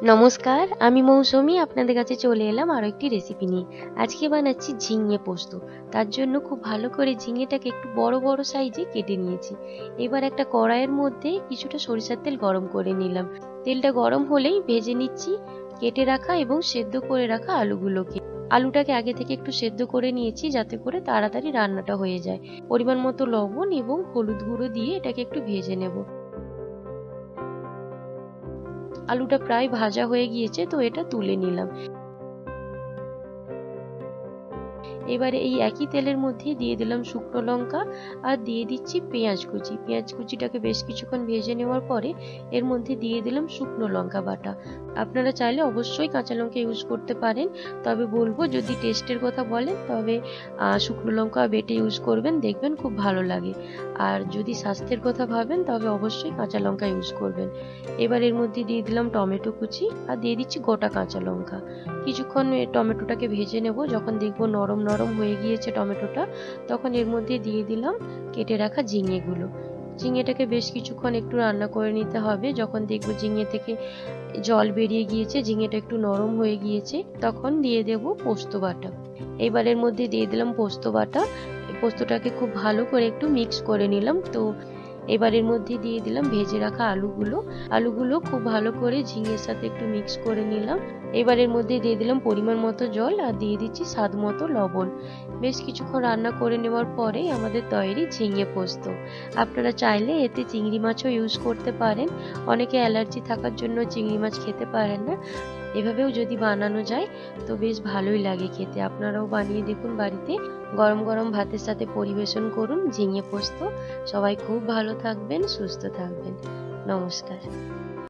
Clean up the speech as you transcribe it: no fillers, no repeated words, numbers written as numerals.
নমস্কার, আমি মৌসুমী আপনাদের কাছে চলে এলাম আরো একটি রেসিপি নিয়ে। আজকে বানাচ্ছি ঝিঙে পোস্ত। তার জন্য খুব ভালো করে ঝিঙেটাকে একটু বড় বড় সাইজে কেটে নিয়েছি। এবার একটা কড়াইয়ের মধ্যে কিছুটা সরিষার তেল গরম করে নিলাম। তেলটা গরম হলেই ভেজে নিচ্ছি কেটে রাখা এবং সেদ্ধ করে রাখা আলুগুলোকে। আলুটাকে আগে থেকে একটু সেদ্ধ করে নিয়েছি যাতে করে তাড়াতাড়ি রান্নাটা হয়ে যায়। পরিমাণ মতো লবণ এবং হলুদ গুঁড়ো দিয়ে এটাকে একটু ভেজে নেব। আলুটা প্রায় ভাজা হয়ে গিয়েছে, তো এটা তুলে নিলাম। এবারে এই একই তেলের মধ্যে দিয়ে দিলাম শুকনো লঙ্কা আর দিয়ে দিচ্ছি পেঁয়াজ কুচি। পেঁয়াজ কুচিটাকে বেশ কিছুক্ষণ ভেজে নেওয়ার পরে এর মধ্যে দিয়ে দিলাম শুকনো লঙ্কা বাটা। আপনারা চাইলে অবশ্যই কাঁচা লঙ্কা ইউজ করতে পারেন, তবে বলবো যদি টেস্টের কথা বলেন তবে শুকনো লঙ্কা বেটে ইউজ করবেন, দেখবেন খুব ভালো লাগে। আর যদি স্বাস্থ্যের কথা ভাবেন তবে অবশ্যই কাঁচা লঙ্কা ইউজ করবেন। এবার এর মধ্যে দিয়ে দিলাম টমেটো কুচি আর দিয়ে দিচ্ছি গোটা কাঁচা লঙ্কা। কিছুক্ষণ টমেটোটাকে ভেজে নেব। যখন দেখবো নরম নরম হয়ে গিয়েছে টমেটোটা, তখন এর মধ্যে দিয়ে দিলাম কেটে রাখা ঝিঙেগুলো। ঝিঙেটাকে বেশ কিছুক্ষণ একটু রান্না করে নিতে হবে। যখন দেখবো ঝিঙে থেকে জল বেরিয়ে গিয়েছে, ঝিঙেটা একটু নরম হয়ে গিয়েছে, তখন দিয়ে দেব পোস্ত বাটা। এবার এর মধ্যে দিয়ে দিলাম পোস্ত বাটা। পোস্তটাকে খুব ভালো করে একটু মিক্স করে নিলাম। তো এবার এর মধ্যে দিয়ে দিলাম ভেজে রাখা আলুগুলো খুব ভালো করে ঝিঙের সাথে একটু মিক্স করে নিলাম। এবার এর মধ্যে দিয়ে দিলাম পরিমাণ মতো জল আর দিয়ে দিচ্ছি স্বাদ মতো লবণ। বেশ কিছুক্ষণ রান্না করে নেওয়ার পরে আমাদের তৈরি ঝিঙে পোস্ত। আপনারা চাইলে এতে চিংড়ি মাছও ইউজ করতে পারেন। অনেকে অ্যালার্জি থাকার জন্য চিংড়ি মাছ খেতে পারেন না। এভাবেও যদি বানানো যায় তো বেশ ভালোই লাগে খেতে। আপনারাও বানিয়ে দেখুন বাড়িতে। গরম গরম ভাতের সাথে পরিবেশন করুন ঝিঙে পোস্ত। সবাই খুব ভালো থাকবেন, সুস্থ থাকবেন। নমস্কার।